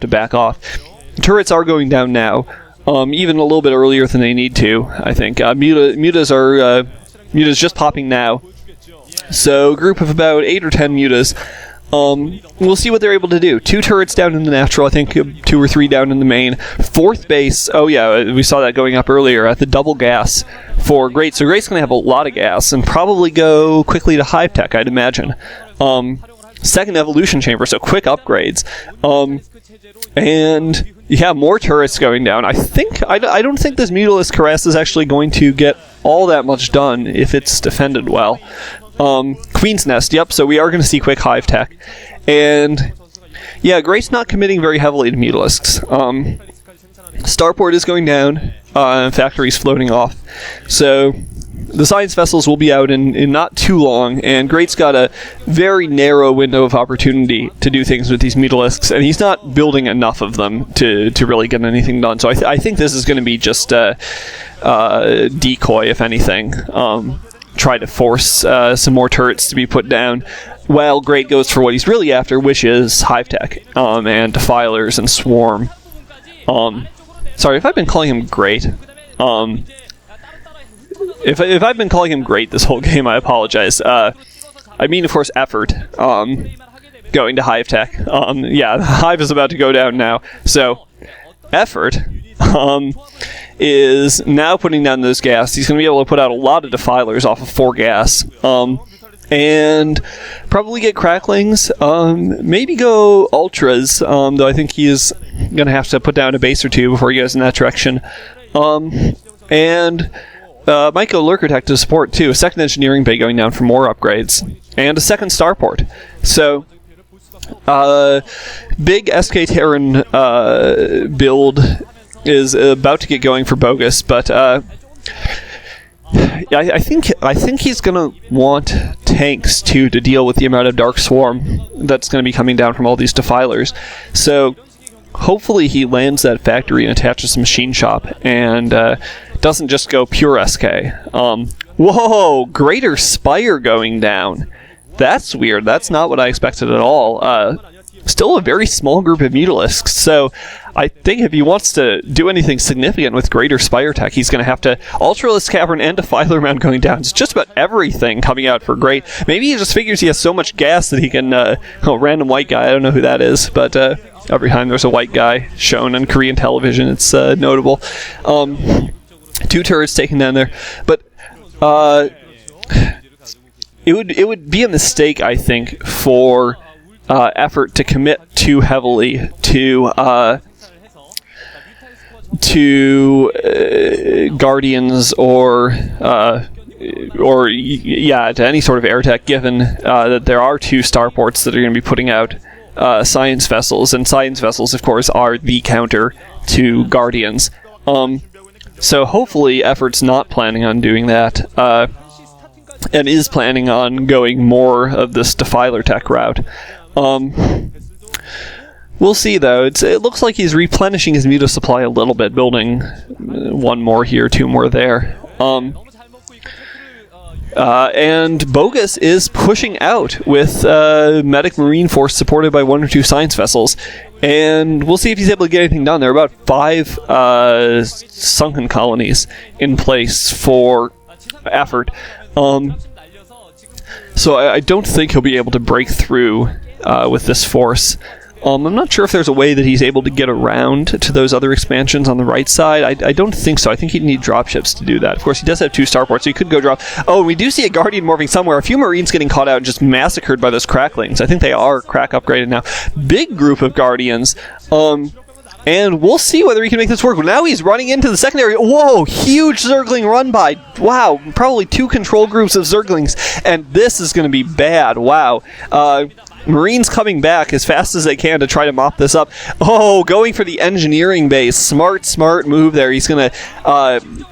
to back off. Turrets are going down now, even a little bit earlier than they need to, I think. Muta's just popping now. So, group of about 8 or 10 mutas. We'll see what they're able to do. 2 turrets down in the natural, I think 2 or 3 down in the main. 4th base, oh yeah, we saw that going up earlier at the double gas for Great. So Great's going to have a lot of gas and probably go quickly to Hive Tech, I'd imagine. 2nd evolution chamber, so quick upgrades. And yeah, more turrets going down. I don't think this Mutalisk Caress is actually going to get all that much done if it's defended well. Queen's Nest, yep, so we are going to see quick Hive Tech. And yeah, Great's not committing very heavily to Mutalisks. Starport is going down, factories floating off. So the science vessels will be out in not too long, and Great's got a very narrow window of opportunity to do things with these Mutalisks, and he's not building enough of them to really get anything done. So I think this is going to be just a decoy, if anything. Try to force some more turrets to be put down, while Great goes for what he's really after, which is Hive Tech, and Defilers and Swarm. Sorry, if I've been calling him Great, if I've been calling him Great this whole game, I apologize. I mean, of course, Effort, going to Hive Tech. Yeah, the Hive is about to go down now, so Effort, is now putting down those gas. He's going to be able to put out a lot of Defilers off of 4 gas, and probably get Cracklings, maybe go Ultras, though I think he is going to have to put down a base or 2 before he goes in that direction, and might go Lurker Tech to support too. A 2nd Engineering Bay going down for more upgrades, and a 2nd Starport. So, big SK Terran build is about to get going for Bogus, but I think he's gonna want tanks too to deal with the amount of Dark Swarm that's gonna be coming down from all these Defilers. So hopefully he lands that factory and attaches some machine shop and doesn't just go pure SK. Whoa! Greater Spire going down. That's weird. That's not what I expected at all. Still a very small group of Mutalisks, so I think if he wants to do anything significant with Greater Spire Tech, he's going to have to Ultralisk Cavern and Defiler Mound going down. It's just about everything coming out for Great. Maybe he just figures he has so much gas that he can, random white guy, I don't know who that is, but every time there's a white guy shown on Korean television, it's notable. 2 turrets taken down there, but it would be a mistake, I think, for Effort to commit too heavily to Guardians or to any sort of air tech, given that there are 2 starports that are going to be putting out science vessels, and science vessels, of course, are the counter to Guardians. So hopefully Effort's not planning on doing that, and is planning on going more of this Defiler Tech route. We'll see, though. It looks like he's replenishing his Muta supply a little bit, building 1 more here, 2 more there. And Bogus is pushing out with Medic Marine Force supported by 1 or 2 science vessels. And we'll see if he's able to get anything done. There are about 5 sunken colonies in place for Effort. So I don't think he'll be able to break through with this force. I'm not sure if there's a way that he's able to get around to those other expansions on the right side. I don't think so. I think he'd need dropships to do that. Of course, he does have 2 starports, so he could go drop... Oh, and we do see a Guardian morphing somewhere. A few Marines getting caught out and just massacred by those Cracklings. I think they are crack upgraded now. Big group of Guardians. And we'll see whether he can make this work. Now he's running into the secondary. Whoa, huge Zergling run by. Wow, probably 2 control groups of Zerglings. And this is going to be bad. Wow. Marines coming back as fast as they can to try to mop this up. Oh, going for the engineering base. Smart move there. He's going to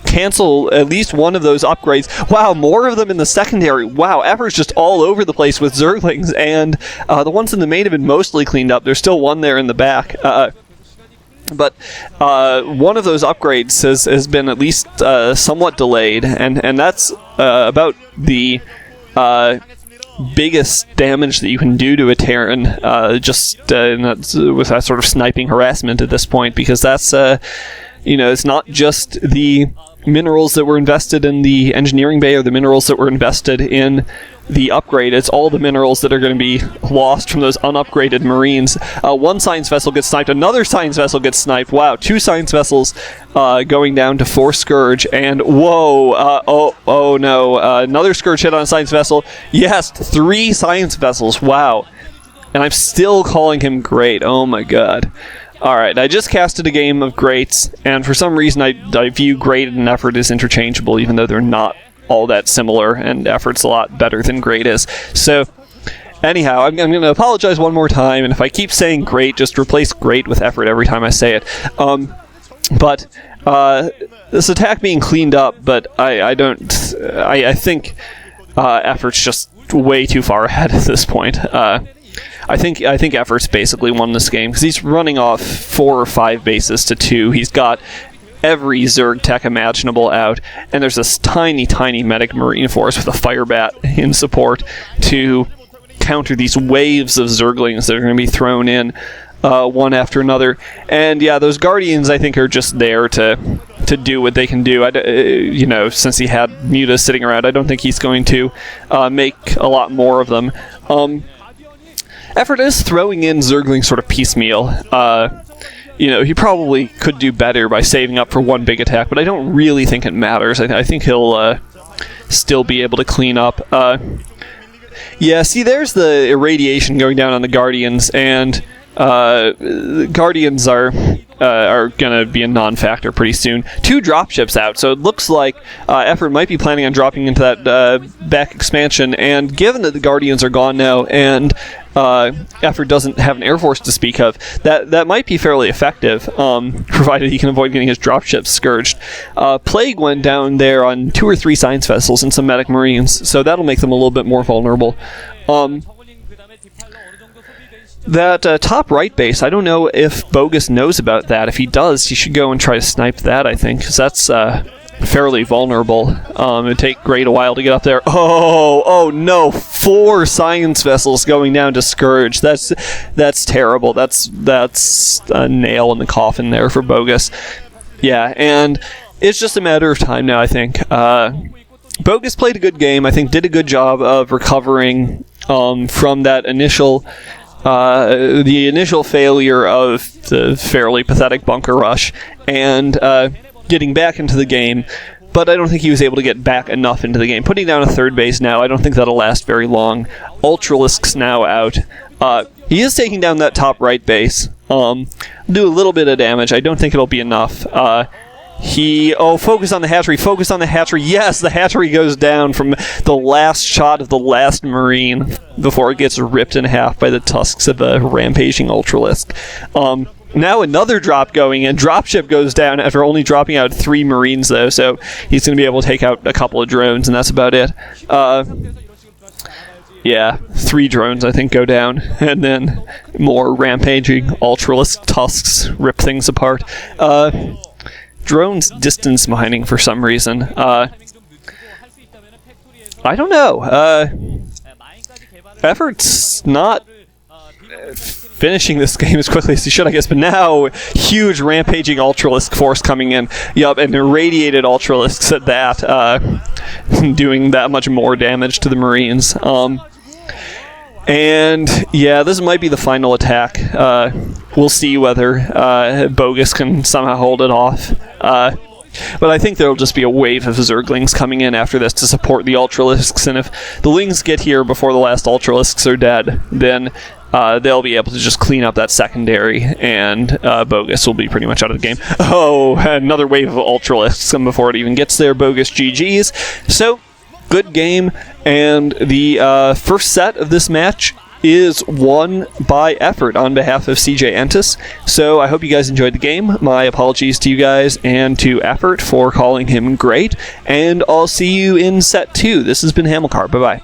cancel at least 1 of those upgrades. Wow, more of them in the secondary. Wow, effort's just all over the place with Zerglings, and the ones in the main have been mostly cleaned up. There's still 1 there in the back. But 1 of those upgrades has been at least somewhat delayed, and that's about the biggest damage that you can do to a Terran, with that sort of sniping harassment at this point, because that's, it's not just the minerals that were invested in the engineering bay or the minerals that were invested in the upgrade. It's all the minerals that are going to be lost from those unupgraded Marines. One science vessel gets sniped, another science vessel gets sniped. Wow, 2 science vessels going down to 4 Scourge, and whoa, oh no, another Scourge hit on a science vessel. Yes, 3 science vessels, wow. And I'm still calling him great, oh my god. Alright, I just casted a game of greats, and for some reason I view great and effort as interchangeable, even though they're not all that similar, and effort's a lot better than great is. So, anyhow, I'm going to apologize one more time, and if I keep saying great, just replace great with effort every time I say it. But this attack being cleaned up, but I think effort's just way too far ahead at this point. I think effort's basically won this game, because he's running off 4 or 5 bases to 2. He's got every Zerg tech imaginable out, and there's this tiny medic marine force with a fire bat in support to counter these waves of Zerglings that are going to be thrown in one after another. And yeah, those Guardians I think are just there to do what they can do. Since he had Muta sitting around, I don't think he's going to make a lot more of them. Effort is throwing in Zerglings sort of piecemeal. He probably could do better by saving up for one big attack, but I don't really think it matters. I think he'll still be able to clean up. Yeah, see, there's the irradiation going down on the Guardians, and the Guardians are going to be a non-factor pretty soon. 2 dropships out, so it looks like Effort might be planning on dropping into that back expansion, and given that the Guardians are gone now, and Effort doesn't have an Air Force to speak of, that might be fairly effective, provided he can avoid getting his dropships scourged. Plague went down there on 2 or 3 science vessels and some medic marines, so that'll make them a little bit more vulnerable. That top right base, I don't know if Bogus knows about that. If he does, he should go and try to snipe that, I think, because that's fairly vulnerable. It'd take Great a while to get up there. Oh no, 4 science vessels going down to Scourge. That's terrible. That's a nail in the coffin there for Bogus. Yeah, and it's just a matter of time now, I think. Bogus played a good game. I think did a good job of recovering from that initial failure of the fairly pathetic bunker rush, and getting back into the game, but I don't think he was able to get back enough into the game. Putting down a 3rd base now, I don't think that'll last very long. Ultralisk's now out. He is taking down that top right base. Do a little bit of damage. I don't think it'll be enough. Focus on the hatchery, focus on the hatchery. Yes, the hatchery goes down from the last shot of the last Marine before it gets ripped in half by the tusks of a rampaging Ultralisk. Now another drop going in. Dropship goes down after only dropping out 3 Marines, though, so he's going to be able to take out a couple of drones, and that's about it. Yeah, 3 drones, I think, go down, and then more rampaging Ultralisk tusks rip things apart. Drones distance mining for some reason. I don't know. Effort's not finishing this game as quickly as he should, I guess, but now huge rampaging Ultralisk force coming in. Yup, and irradiated Ultralisks at that, doing that much more damage to the Marines. And yeah, this might be the final attack. We'll see whether Bogus can somehow hold it off. But I think there'll just be a wave of Zerglings coming in after this to support the Ultralisks, and if the Lings get here before the last Ultralisks are dead, then they'll be able to just clean up that secondary, and Bogus will be pretty much out of the game. Oh, another wave of Ultralisks come before it even gets there. Bogus GG's. So, good game, and the first set of this match is won by Effort on behalf of CJ Entus. So I hope you guys enjoyed the game. My apologies to you guys and to Effort for calling him great, and I'll see you in set 2. This has been Hamilcar. Bye-bye.